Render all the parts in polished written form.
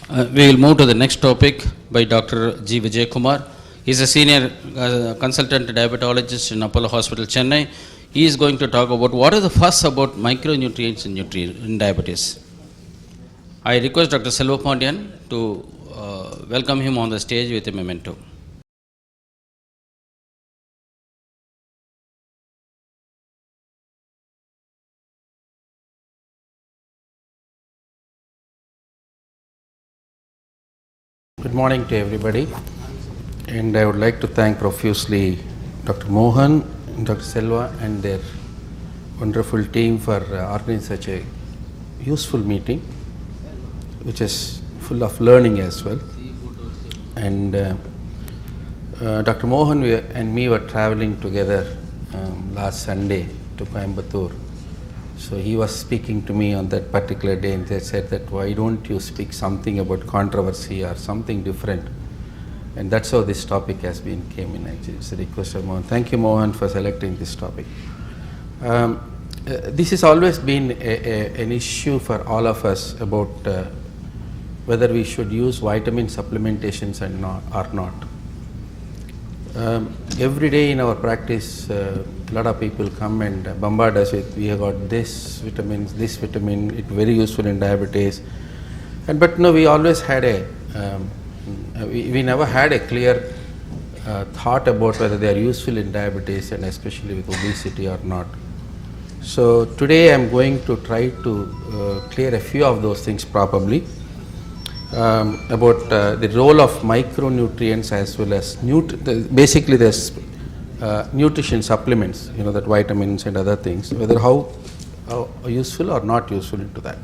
We will move to the next topic by Dr. G. Vijay Kumar. He is a senior consultant diabetologist in Apollo Hospital, Chennai. He is going to talk about what is the fuss about micronutrients in diabetes. I request Dr. Selva Pondian to welcome him on the stage with a memento. Good morning to everybody, and I would like to thank profusely Dr. Mohan, Dr. Selva and their wonderful team for organizing such a useful meeting, which is full of learning as well. And Dr. Mohan and me were traveling together last Sunday to Coimbatore. So he was speaking to me on that particular day, and they said that why don't you speak something about controversy or something different, and that's how this topic has been came in. Actually, it's a request of Mohan. Thank you, Mohan, for selecting this topic. This has always been an issue for all of us about whether we should use vitamin supplementations or not. Every day in our practice, a lot of people come and bombard us with, we have got this vitamin, it's very useful in diabetes. But no, we always had we never had a clear thought about whether they are useful in diabetes and especially with obesity or not. So today I am going to try to clear a few of those things probably. About the role of micronutrients as well as basically there's nutrition supplements, that vitamins and other things, whether how useful or not useful into that.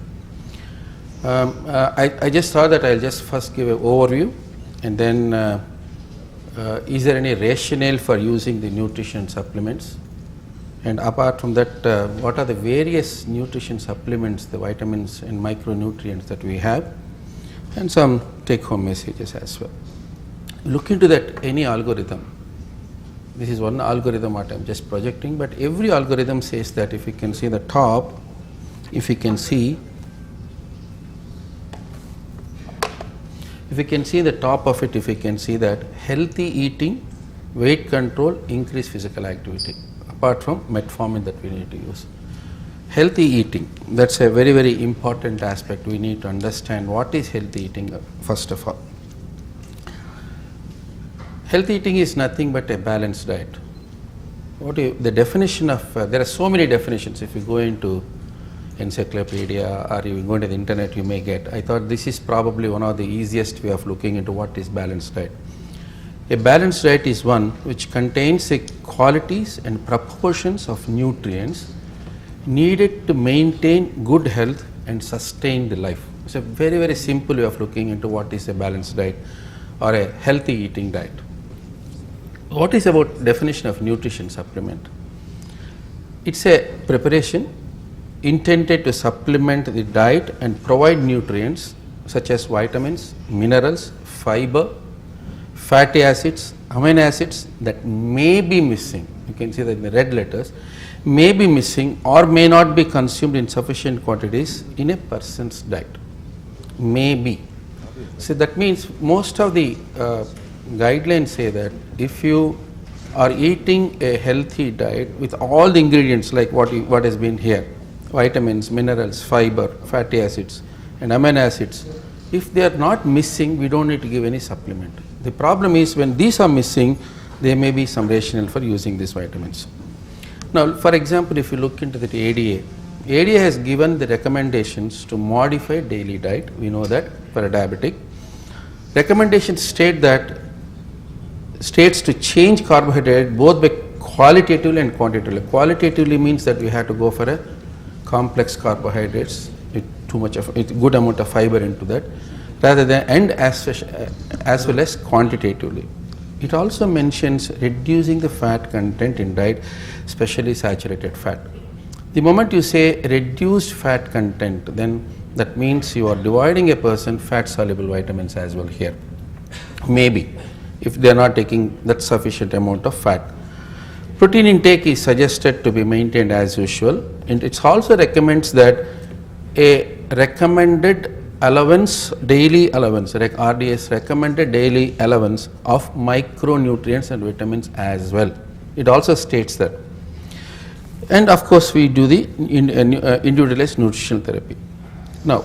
I just thought that I'll just first give an overview, and then is there any rationale for using the nutrition supplements, and apart from that, what are the various nutrition supplements, the vitamins and micronutrients that we have, and some take-home messages as well. Look into that any algorithm. This is one algorithm what I am just projecting, but every algorithm says that if you can see the top, if you can see the top of it, if you can see that healthy eating, weight control, increase physical activity, apart from metformin that we need to use. Healthy eating, that's a very, very important aspect. We need to understand what is healthy eating first of all. Healthy eating is nothing but a balanced diet. The definition of, there are so many definitions. If you go into encyclopedia or you go into the internet, you may get. I thought this is probably one of the easiest way of looking into what is balanced diet. A balanced diet is one which contains the qualities and proportions of nutrients needed to maintain good health and sustain the life. It's a very, very simple way of looking into what is a balanced diet or a healthy eating diet. What is about definition of nutrition supplement? It's a preparation intended to supplement the diet and provide nutrients such as vitamins, minerals, fiber, fatty acids, amino acids that may be missing. You can see that in the red letters, may be missing or may not be consumed in sufficient quantities in a person's diet. May be. So that means most of the guidelines say that if you are eating a healthy diet with all the ingredients like what has been here, vitamins, minerals, fiber, fatty acids and amino acids, if they are not missing, we don't need to give any supplement. The problem is when these are missing, there may be some rationale for using these vitamins. Now, for example, if you look into the ADA has given the recommendations to modify daily diet. We know that for a diabetic. Recommendations states to change carbohydrate both by qualitatively and quantitatively. Qualitatively means that we have to go for a complex carbohydrates with good amount of fiber into that, rather than and as well as quantitatively. It also mentions reducing the fat content in diet, especially saturated fat. The moment you say reduced fat content, then that means you are dividing a person fat soluble vitamins as well here. Maybe if they are not taking that sufficient amount of fat. Protein intake is suggested to be maintained as usual, and it also recommends that a recommended allowance, daily allowance, RDS recommended daily allowance of micronutrients and vitamins as well. It also states that. And of course, we do the individualized nutritional therapy. Now,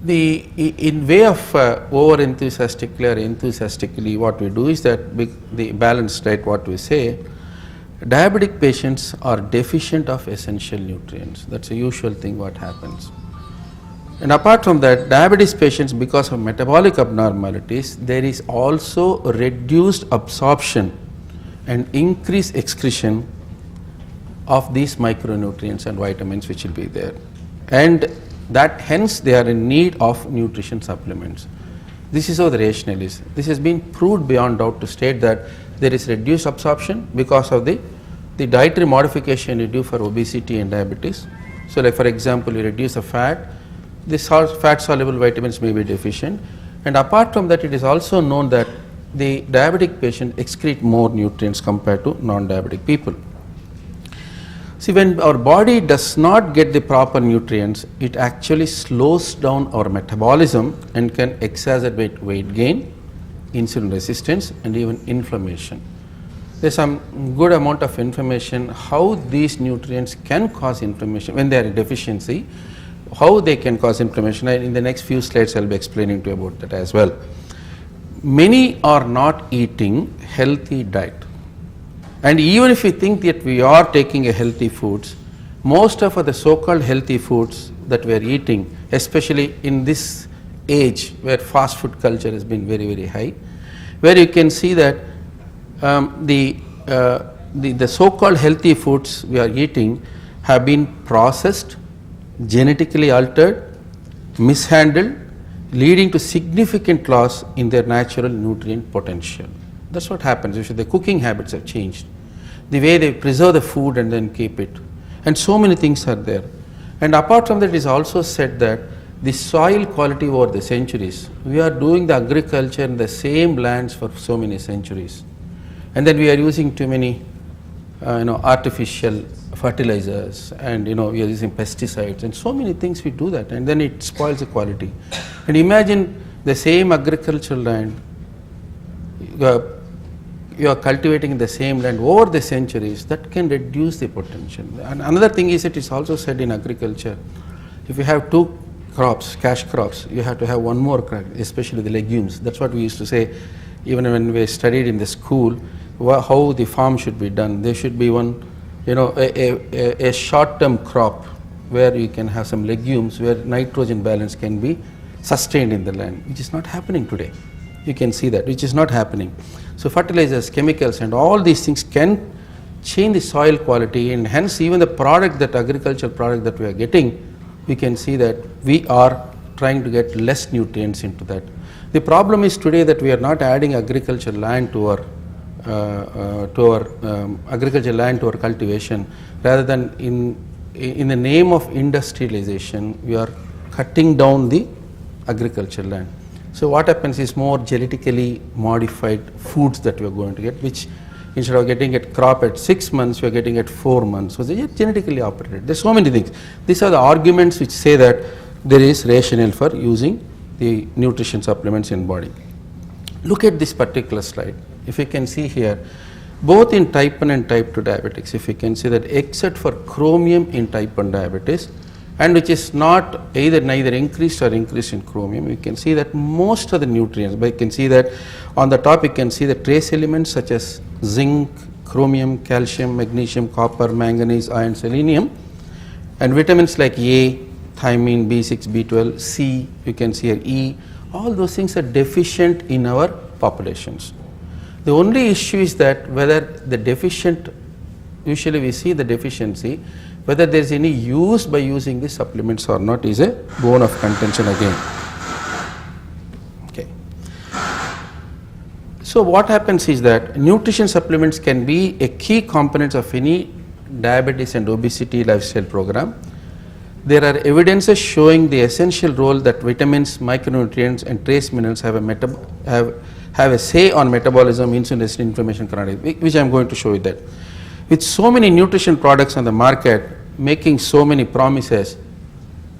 in way of over enthusiastically or enthusiastically, what we do is that the balanced diet, what we say, diabetic patients are deficient of essential nutrients. That's a usual thing what happens. And apart from that, diabetes patients, because of metabolic abnormalities, there is also reduced absorption and increased excretion of these micronutrients and vitamins which will be there. And that hence they are in need of nutrition supplements. This is how the rationale is. This has been proved beyond doubt to state that there is reduced absorption because of the dietary modification you do for obesity and diabetes. So like for example, you reduce the fat, the fat soluble vitamins may be deficient, and apart from that, it is also known that the diabetic patient excrete more nutrients compared to non-diabetic people. See, when our body does not get the proper nutrients, it actually slows down our metabolism and can exacerbate weight gain, insulin resistance, and even inflammation. There is some good amount of information how these nutrients can cause inflammation when they are in deficiency, how they can cause inflammation. In the next few slides, I will be explaining to you about that as well. Many are not eating healthy diet. And even if we think that we are taking a healthy foods, most of the so-called healthy foods that we are eating, especially in this age where fast food culture has been very, very high, where you can see that the so-called healthy foods we are eating have been processed, genetically altered, mishandled, leading to significant loss in their natural nutrient potential. That's what happens. Usually the cooking habits have changed, the way they preserve the food and then keep it, and so many things are there. And apart from that, it is also said that the soil quality over the centuries, we are doing the agriculture in the same lands for so many centuries, and then we are using too many artificial fertilizers, and we are using pesticides and so many things. We do that, and then it spoils the quality. And imagine the same agricultural land you are cultivating in the same land over the centuries, that can reduce the potential. And another thing is, it is also said in agriculture, if you have two crops, cash crops, you have to have one more crop, especially the legumes. That's what we used to say even when we studied in the school, how the farm should be done. There should be one, a short-term crop where you can have some legumes where nitrogen balance can be sustained in the land, which is not happening today. You can see that, which is not happening. So fertilizers, chemicals, and all these things can change the soil quality, and hence even the product, that agricultural product that we are getting, we can see that we are trying to get less nutrients into that. The problem is today that we are not adding agricultural land to our agricultural land to our cultivation. Rather than in the name of industrialization, we are cutting down the agricultural land. So what happens is more genetically modified foods that we are going to get, which instead of getting a crop at 6 months, we are getting at 4 months. So they are genetically operated. There's so many things. These are the arguments which say that there is rationale for using the nutrition supplements in body. Look at this particular slide. If you can see here, both in type 1 and type 2 diabetics, if you can see that except for chromium in type 1 diabetes, and which is not neither increased or increased in chromium, you can see that most of the nutrients, but you can see that on the top you can see the trace elements such as zinc, chromium, calcium, magnesium, copper, manganese, iron, selenium, and vitamins like A, thiamine, B6, B12, C, you can see here E, all those things are deficient in our populations. The only issue is that whether the deficient, usually we see the deficiency, whether there is any use by using these supplements or not is a bone of contention again. Okay. So what happens is that nutrition supplements can be a key component of any diabetes and obesity lifestyle program. There are evidences showing the essential role that vitamins, micronutrients, and trace minerals have a say on metabolism, insulin resistance, inflammation, chronic, which I am going to show you that. With so many nutrition products on the market making so many promises,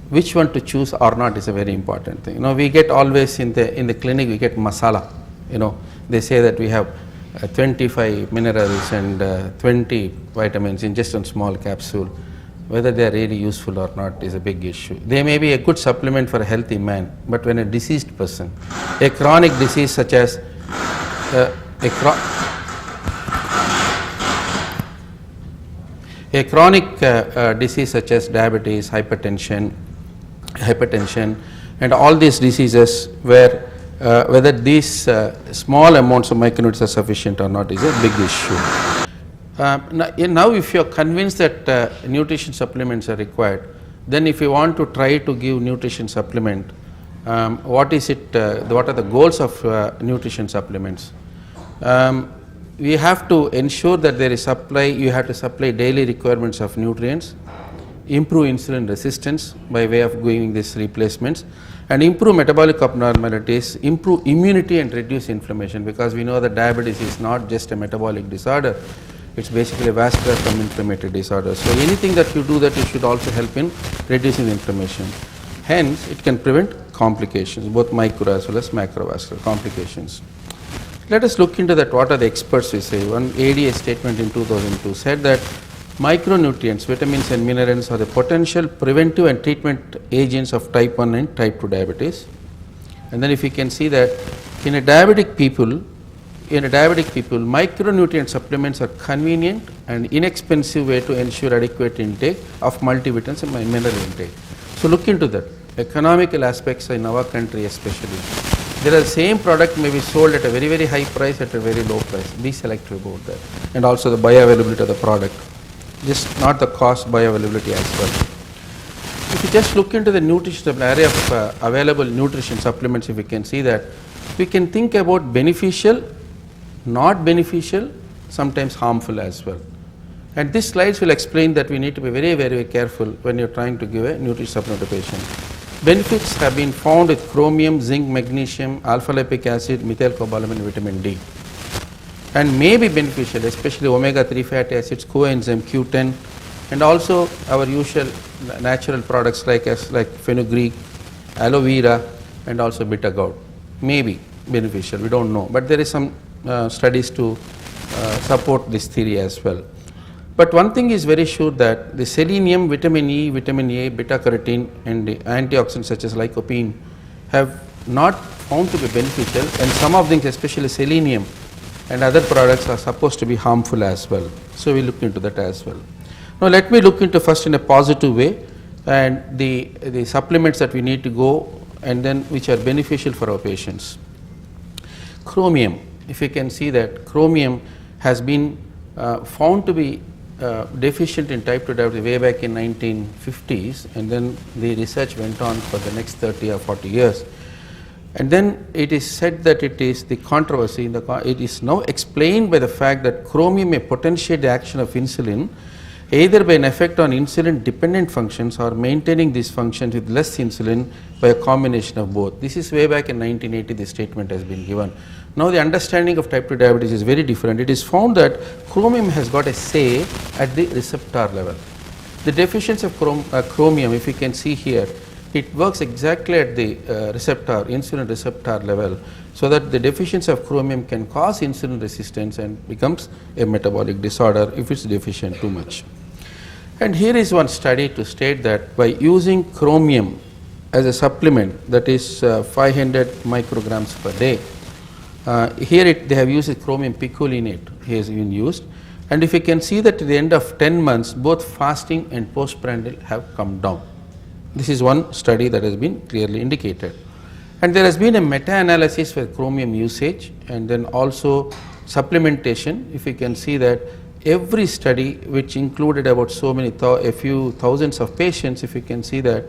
which one to choose or not is a very important thing. We get always in the clinic, we get masala. They say that we have 25 minerals and 20 vitamins in just a small capsule. Whether they are really useful or not is a big issue. They may be a good supplement for a healthy man, but when a diseased person, a chronic disease such as a chronic disease such as diabetes, hypertension, and all these diseases where whether these small amounts of micronutrients are sufficient or not is a big issue. Now if you are convinced that nutrition supplements are required, then if you want to try to give nutrition supplement, what are the goals of nutrition supplements? We have to ensure that there is supply. You have to supply daily requirements of nutrients, improve insulin resistance by way of giving these replacements, and improve metabolic abnormalities, improve immunity and reduce inflammation, because we know that diabetes is not just a metabolic disorder, it's basically a vascular from inflammatory disorder. So anything that you do, that you should also help in reducing inflammation. Hence, it can prevent complications, both micro as well as macrovascular complications. Let us look into that. What are the experts we say? One ADA statement in 2002 said that micronutrients, vitamins and minerals are the potential preventive and treatment agents of type 1 and type 2 diabetes. And then if you can see that in a diabetic people, micronutrient supplements are convenient and inexpensive way to ensure adequate intake of multivitamins and mineral intake. So look into that. Economical aspects in our country especially. The same product may be sold at a very, very high price at a very low price. Be selective about that. And also the bioavailability of the product. Just not the cost, bioavailability as well. If you just look into the nutrition area of available nutrition supplements, if you can see that, we can think about beneficial, not beneficial, sometimes harmful as well. And these slides will explain that we need to be very, very careful when you're trying to give a nutrition supplement to a patient. Benefits have been found with chromium, zinc, magnesium, alpha-lipoic acid, methylcobalamin, and vitamin D. And may be beneficial, especially omega-3 fatty acids, coenzyme Q10, and also our usual natural products like fenugreek, aloe vera, and also bitter gourd. May be beneficial, we don't know. But there is some studies to support this theory as well. But one thing is very sure, that the selenium, vitamin E, vitamin A, beta carotene, and the antioxidants such as lycopene have not found to be beneficial, and some of them, especially selenium and other products, are supposed to be harmful as well. So we look into that as well. Now let me look into first in a positive way, and the supplements that we need to go, and then which are beneficial for our patients. Chromium, if you can see that chromium has been found to be deficient in type 2 diabetes way back in 1950s, and then the research went on for the next 30 or 40 years. And then it is said that it is the controversy, it is now explained by the fact that chromium may potentiate the action of insulin, either by an effect on insulin dependent functions or maintaining these functions with less insulin by a combination of both. This is way back in 1980 this statement has been given. Now the understanding of type 2 diabetes is very different. It is found that chromium has got a say at the receptor level. The deficiency of chromium, if you can see here, it works exactly at the receptor, insulin receptor level, so that the deficiency of chromium can cause insulin resistance and becomes a metabolic disorder if it's deficient too much. And here is one study to state that by using chromium as a supplement, that is 500 micrograms per day, here they have used chromium picolinate, here has been used, and if you can see that at the end of 10 months, both fasting and postprandial have come down. This is one study that has been clearly indicated. And there has been a meta-analysis for chromium usage, and then also supplementation. If you can see that every study which included about a few thousands of patients, if you can see that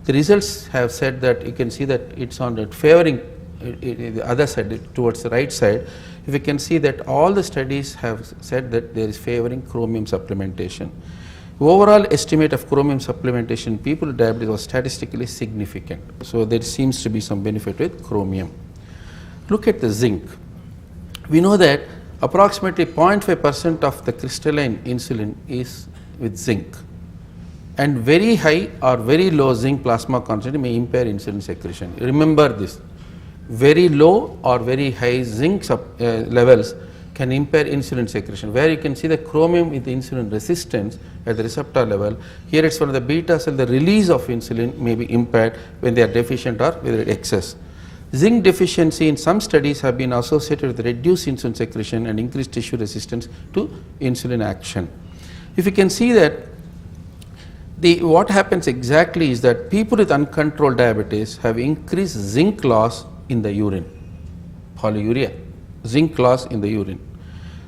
the results have said that you can see that it's on the favoring the other side, towards the right side. If you can see that all the studies have said that there is favoring chromium supplementation. Overall estimate of chromium supplementation in people with diabetes was statistically significant. So there seems to be some benefit with chromium. Look at the zinc. We know that approximately 0.5% of the crystalline insulin is with zinc. and very high or very low zinc plasma concentration may impair insulin secretion. Remember this, very low or very high zinc levels can impair insulin secretion, where you can see the chromium with insulin resistance at the receptor level. Here it is for the beta cell, the release of insulin may be impaired when they are deficient or with excess. Zinc deficiency in some studies have been associated with reduced insulin secretion and increased tissue resistance to insulin action. If you can see that what happens exactly is that people with uncontrolled diabetes have increased zinc loss in the urine, polyuria, zinc loss in the urine.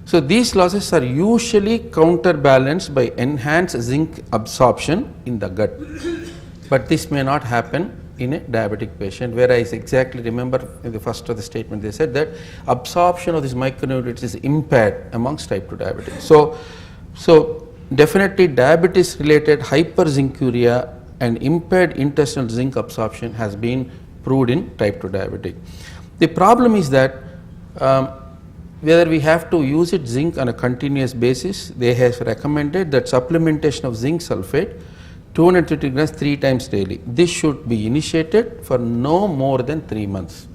So these losses are usually counterbalanced by enhanced zinc absorption in the gut, but this may not happen in a diabetic patient, where I exactly remember in the first of the statement they said that absorption of these micronutrients is impaired amongst type 2 diabetics. So definitely diabetes related hyperzincuria and impaired intestinal zinc absorption has been proved in type 2 diabetic. The problem is that whether we have to use zinc on a continuous basis, they have recommended that supplementation of zinc sulfate 250 grams 3 times daily. This should be initiated for no more than 3 months.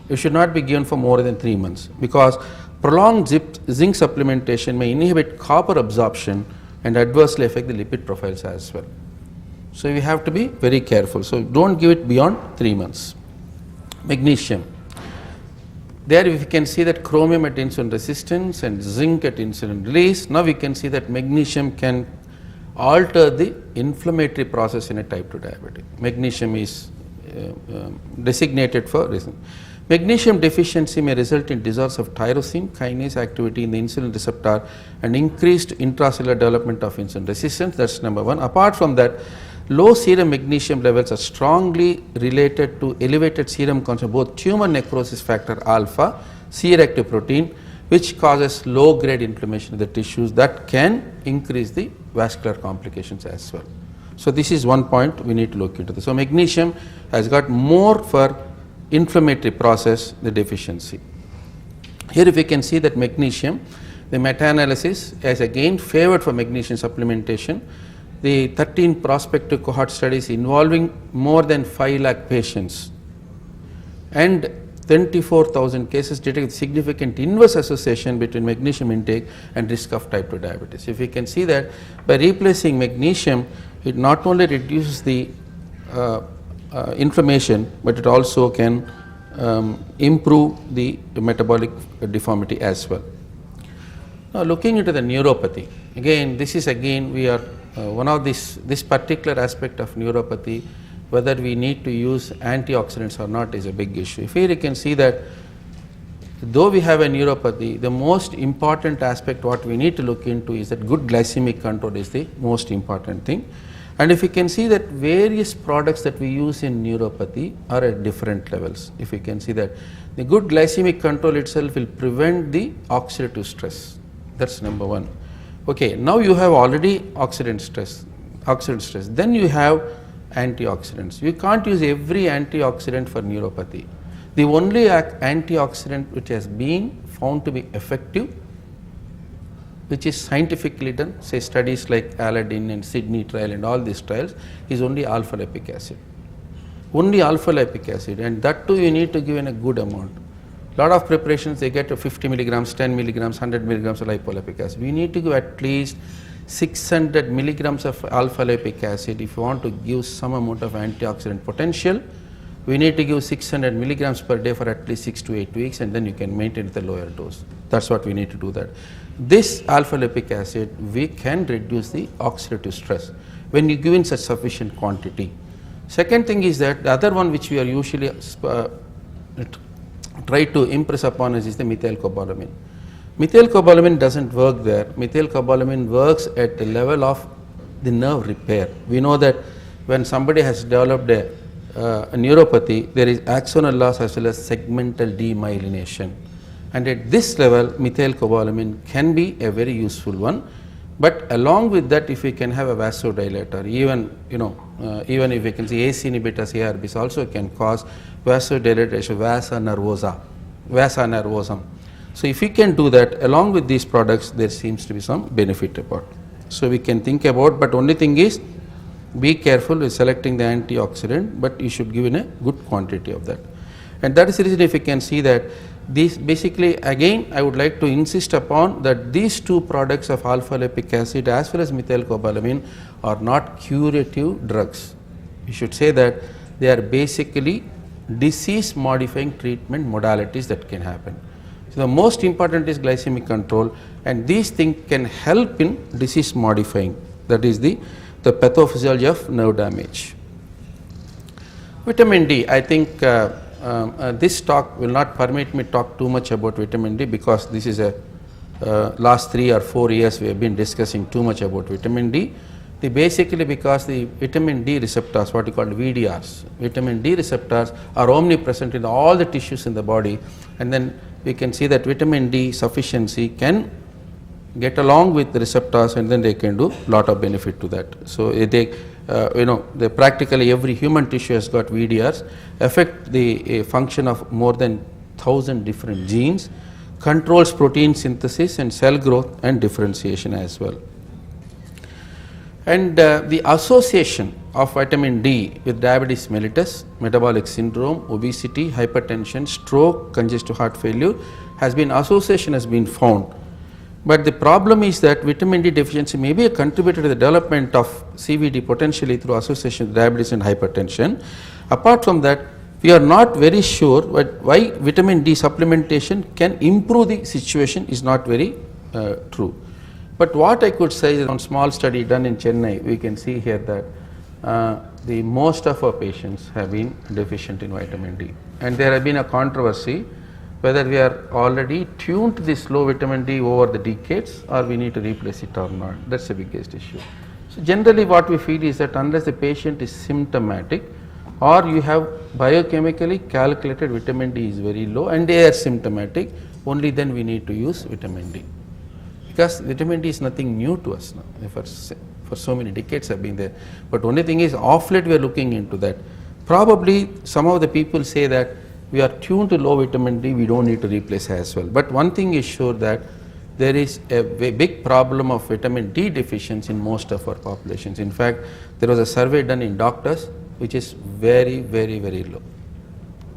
It should not be given for more than 3 months, because prolonged zinc supplementation may inhibit copper absorption and adversely affect the lipid profiles as well. So we have to be very careful. So don't give it beyond 3 months. Magnesium. There we can see that chromium at insulin resistance and zinc at insulin release. Now we can see that magnesium can alter the inflammatory process in a type 2 diabetic. Magnesium is designated for reason. Magnesium deficiency may result in disorders of tyrosine kinase activity in the insulin receptor and increased intracellular development of insulin resistance. That's number one. Apart from that, low serum magnesium levels are strongly related to elevated serum concentration, both tumor necrosis factor alpha, C-reactive protein, which causes low grade inflammation of the tissues that can increase the vascular complications as well. So this is one point we need to look into this. So magnesium has got more for inflammatory process, the deficiency. Here if we can see that magnesium, the meta-analysis has again favored for magnesium supplementation. The 13 prospective cohort studies involving more than 5 lakh patients and 24,000 cases detected significant inverse association between magnesium intake and risk of type 2 diabetes. If we can see that by replacing magnesium, it not only reduces the inflammation, but it also can improve the metabolic deformity as well. Now looking into the neuropathy, again this is we are one of this particular aspect of neuropathy, whether we need to use antioxidants or not is a big issue. Here you can see that though we have a neuropathy, the most important aspect what we need to look into is that good glycemic control is the most important thing. And if you can see that various products that we use in neuropathy are at different levels. If you can see that the good glycemic control itself will prevent the oxidative stress. That's number one. Okay, now you have already oxidant stress, then you have antioxidants. You can't use every antioxidant for neuropathy. The only antioxidant which has been found to be effective, which is scientifically done, say studies like Aladdin and Sydney trial and all these trials, is only alpha lipic acid. Only alpha lipic acid, and that too you need to give in a good amount. Lot of preparations they get to 50 milligrams, 10 milligrams, 100 milligrams of lipolipic acid. We need to give at least 600 milligrams of alpha lipic acid. If you want to give some amount of antioxidant potential, we need to give 600 milligrams per day for at least 6 to 8 weeks, and then you can maintain the lower dose. That's what we need to do that. This alpha lipic acid, we can reduce the oxidative stress when you give in such sufficient quantity. Second thing is that the other one which we are usually try to impress upon us is the methylcobalamin. Methylcobalamin doesn't work there. Methylcobalamin works at the level of the nerve repair. We know that when somebody has developed a neuropathy, there is axonal loss as well as segmental demyelination. And at this level, methylcobalamin can be a very useful one. But along with that, if we can have a vasodilator, even if we can see ACE inhibitors, ARBs also can cause vasodilatation, vasa nervosum. So if we can do that along with these products, there seems to be some benefit about. So we can think about, but only thing is be careful with selecting the antioxidant, but you should give in a good quantity of that. And that is the reason, if you can see that these basically, again I would like to insist upon that these two products of alpha lipic acid as well as methylcobalamin are not curative drugs. You should say that they are basically disease modifying treatment modalities that can happen. So the most important is glycemic control, and these things can help in disease modifying, that is the pathophysiology of nerve damage. Vitamin D, I think this talk will not permit me talk too much about vitamin D, because this is a last 3 or 4 years we have been discussing too much about vitamin D. Basically because the vitamin D receptors, what you call VDRs, vitamin D receptors are omnipresent in all the tissues in the body, and then we can see that vitamin D sufficiency can get along with the receptors, and then they can do lot of benefit to that. So they practically every human tissue has got VDRs, affect the function of more than 1,000 different genes, controls protein synthesis and cell growth and differentiation as well. And the association of vitamin D with diabetes mellitus, metabolic syndrome, obesity, hypertension, stroke, congestive heart failure has been found. But the problem is that vitamin D deficiency may be a contributor to the development of CVD potentially through association with diabetes and hypertension. Apart from that, we are not very sure why vitamin D supplementation can improve the situation is not very true. But what I could say is, on small study done in Chennai, we can see here that the most of our patients have been deficient in vitamin D, and there have been a controversy whether we are already tuned to this low vitamin D over the decades or we need to replace it or not. That's the biggest issue. So generally what we feel is that unless the patient is symptomatic or you have biochemically calculated vitamin D is very low and they are symptomatic, only then we need to use vitamin D. Because vitamin D is nothing new to us now, for so many decades have been there. But only thing is, off late we are looking into that. Probably some of the people say that we are tuned to low vitamin D, we don't need to replace as well. But one thing is sure, that there is a big problem of vitamin D deficiency in most of our populations. In fact, there was a survey done in doctors which is very, very, very low.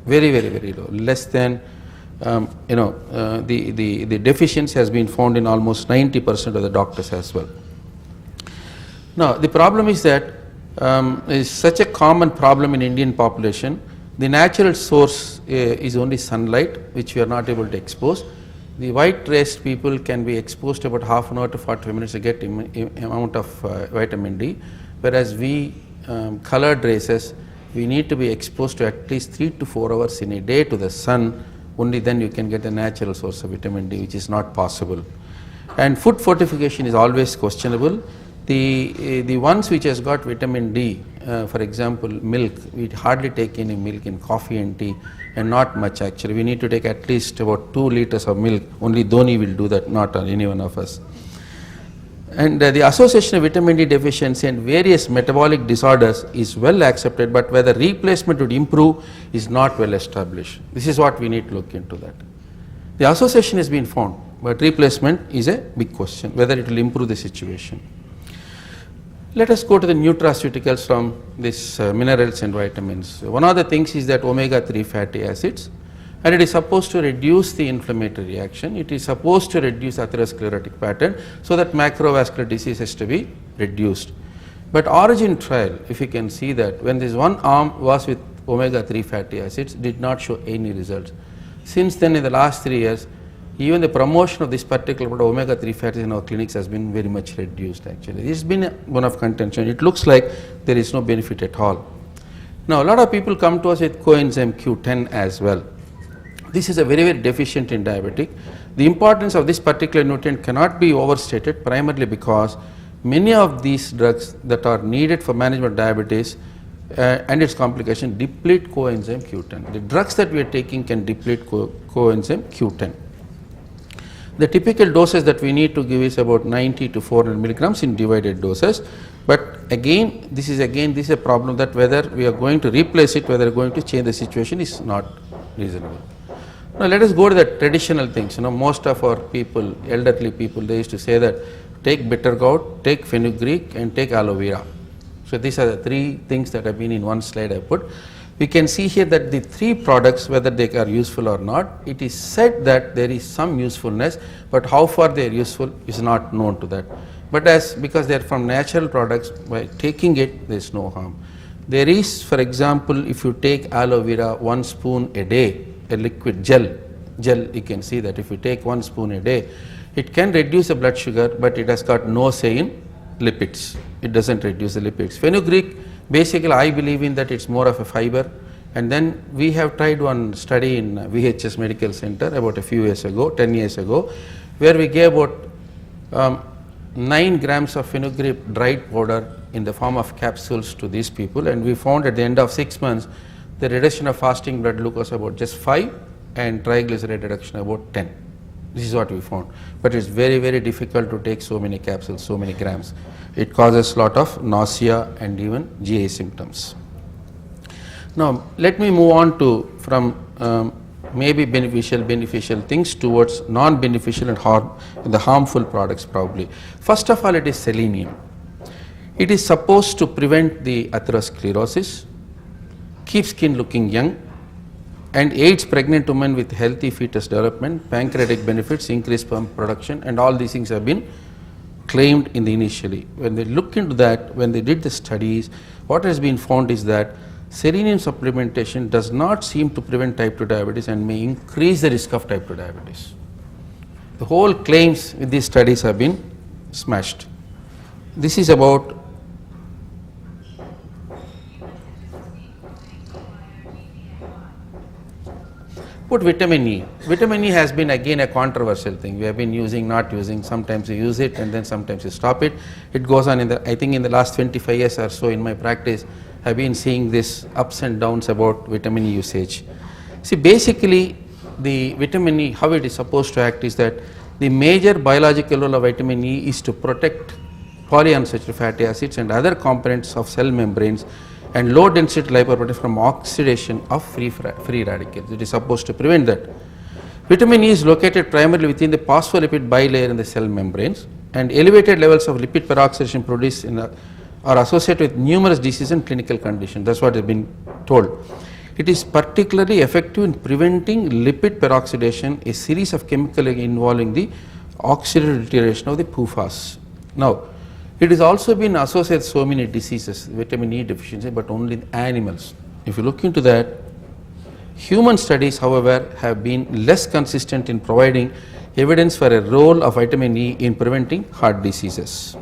Very, very, very low. Less than the deficiency has been found in almost 90% of the doctors as well. Now, the problem is that is such a common problem in Indian population. The natural source is only sunlight, which we are not able to expose. The white race people can be exposed about half an hour to 45 minutes to get amount of vitamin D, whereas we colored races, we need to be exposed to at least 3 to 4 hours in a day to the sun. Only then you can get a natural source of vitamin D, which is not possible. And food fortification is always questionable. The ones which has got vitamin D, for example milk, we hardly take any milk in coffee and tea, and not much actually. We need to take at least about 2 liters of milk. Only Dhoni will do that, not any one of us. And the association of vitamin D deficiency and various metabolic disorders is well accepted, but whether replacement would improve is not well established. This is what we need to look into that. The association has been found, but replacement is a big question, whether it will improve the situation. Let us go to the nutraceuticals from these minerals and vitamins. One of the things is that omega-3 fatty acids, and it is supposed to reduce the inflammatory reaction. It is supposed to reduce atherosclerotic pattern, so that macrovascular disease has to be reduced. But Origin trial, if you can see that, when this one arm was with omega-3 fatty acids, did not show any results. Since then, in the last 3 years, even the promotion of this particular omega-3 fatty acids in our clinics has been very much reduced actually. This has been one of contention. It looks like there is no benefit at all. Now, a lot of people come to us with coenzyme Q10 as well. This is a very, very deficient in diabetic. The importance of this particular nutrient cannot be overstated, primarily because many of these drugs that are needed for management of diabetes and its complication deplete coenzyme Q10. The drugs that we are taking can deplete coenzyme Q10. The typical doses that we need to give is about 90 to 400 milligrams in divided doses. But again, this is a problem that whether we are going to replace it, whether we are going to change the situation is not reasonable. Now let us go to the traditional things. Most of our people, elderly people, they used to say that take bitter gourd, take fenugreek and take aloe vera. So these are the three things that have been in one slide I put. We can see here that the three products, whether they are useful or not, it is said that there is some usefulness, but how far they are useful is not known to that. But because they are from natural products, by taking it there is no harm. There is, for example, if you take aloe vera 1 spoon a day, a liquid gel, you can see that if you take 1 spoon a day, it can reduce the blood sugar, but it has got no say in lipids. It doesn't reduce the lipids. Fenugreek, basically I believe in that it's more of a fiber, and then we have tried one study in VHS Medical Center about a few years ago, 10 years ago, where we gave about 9 grams of fenugreek dried powder in the form of capsules to these people, and we found at the end of 6 months the reduction of fasting blood glucose about just 5 and triglyceride reduction about 10. This is what we found, but it's very, very difficult to take so many capsules, so many grams. It causes lot of nausea and even GI symptoms. Now let me move on to from maybe beneficial things towards non-beneficial and the harmful products probably. First of all, it is selenium. It is supposed to prevent the atherosclerosis, keep skin looking young, and aids pregnant women with healthy fetus development, pancreatic benefits, increased sperm production, and all these things have been claimed in the initially. When they look into that, when they did the studies, what has been found is that selenium supplementation does not seem to prevent type 2 diabetes and may increase the risk of type 2 diabetes. The whole claims with these studies have been smashed. This is about vitamin E. Vitamin E has been again a controversial thing. We have been using, not using, sometimes you use it and then sometimes you stop it. It goes on I think in the last 25 years or so in my practice, I have been seeing this ups and downs about vitamin E usage. See, basically the vitamin E, how it is supposed to act is that the major biological role of vitamin E is to protect polyunsaturated fatty acids and other components of cell membranes and low density lipoproteins from oxidation of free radicals. It is supposed to prevent that. Vitamin E is located primarily within the phospholipid bilayer in the cell membranes, and elevated levels of lipid peroxidation produced are associated with numerous diseases and clinical conditions. That's what has been told. It is particularly effective in preventing lipid peroxidation, a series of chemicals involving the oxidative deterioration of the PUFAs. Now, it has also been associated with so many diseases, vitamin E deficiency, but only in animals. If you look into that, human studies, however, have been less consistent in providing evidence for a role of vitamin E in preventing heart diseases.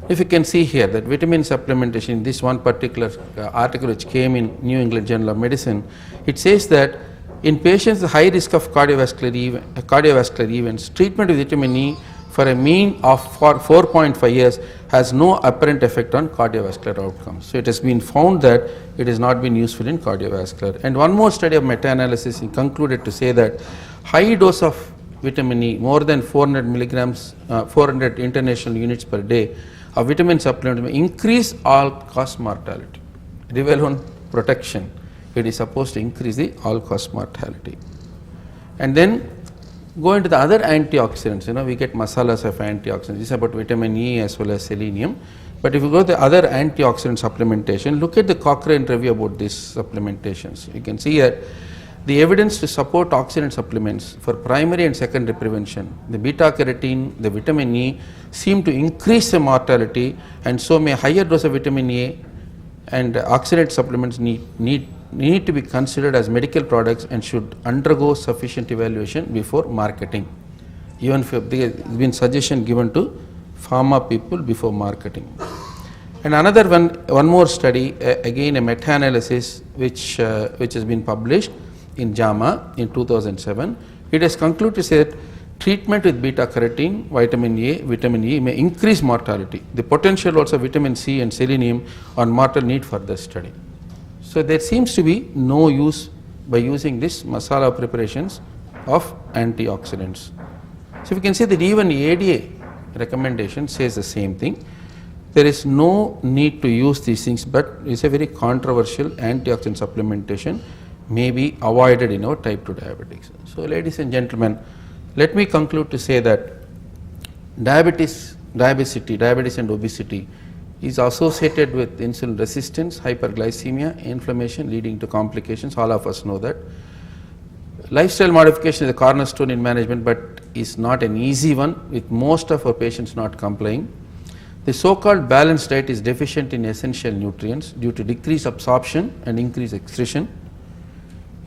If you can see here that vitamin supplementation in this one particular article which came in New England Journal of Medicine, it says that in patients with high risk of cardiovascular events, treatment with vitamin E for a mean of 4.5 years has no apparent effect on cardiovascular outcomes. So it has been found that it has not been useful in cardiovascular. And one more study of meta-analysis concluded to say that high dose of vitamin E, more than 400 milligrams, 400 international units per day of vitamin supplement may increase all-cause mortality. Leave alone protection, it is supposed to increase the all-cause mortality. And then go into the other antioxidants, we get masalas of antioxidants. This is about vitamin E as well as selenium. But if you go to the other antioxidant supplementation, look at the Cochrane review about these supplementations. You can see that the evidence to support oxidant supplements for primary and secondary prevention, the beta carotene, the vitamin E, seem to increase the mortality, and so may higher dose of vitamin A and oxidant supplements need to be considered as medical products and should undergo sufficient evaluation before marketing. Even if there has been suggestion given to pharma people before marketing. And another one more study, again a meta-analysis which has been published in JAMA in 2007. It has concluded to say that treatment with beta carotene, vitamin A, vitamin E may increase mortality. The potential roles of vitamin C and selenium on mortality need further study. So there seems to be no use by using this masala preparations of antioxidants. So we can see that even ADA recommendation says the same thing. There is no need to use these things, but it's a very controversial antioxidant supplementation may be avoided in our type 2 diabetics. So ladies and gentlemen, let me conclude to say that diabetes and obesity is associated with insulin resistance, hyperglycemia, inflammation leading to complications. All of us know that. Lifestyle modification is a cornerstone in management, but is not an easy one, with most of our patients not complying. The so-called balanced diet is deficient in essential nutrients due to decreased absorption and increased excretion.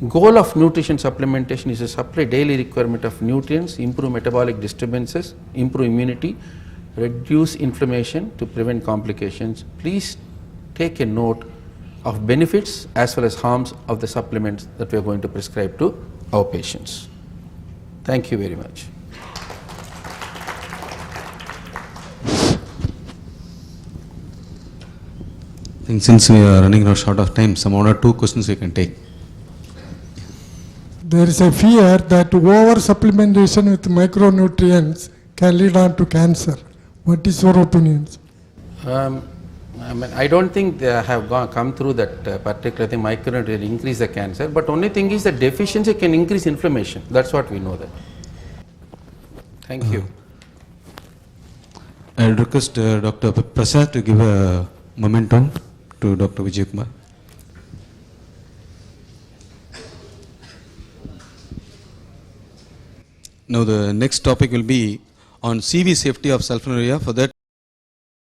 Goal of nutrition supplementation is to supply daily requirement of nutrients, improve metabolic disturbances, improve immunity, reduce inflammation to prevent complications. Please take a note of benefits as well as harms of the supplements that we are going to prescribe to our patients. Thank you very much. I think since we are running out short of time, some one or two questions we can take. There is a fear that over supplementation with micronutrients can lead on to cancer. What is your opinion? I don't think they have come through that particular thing, micronutrient increase the cancer, but only thing is that deficiency can increase inflammation. That's what we know that. Thank you. I would request Dr. Prasad to give a memento to Dr. Vijay Kumar. Now the next topic will be on CV safety of sulfonylurea. For that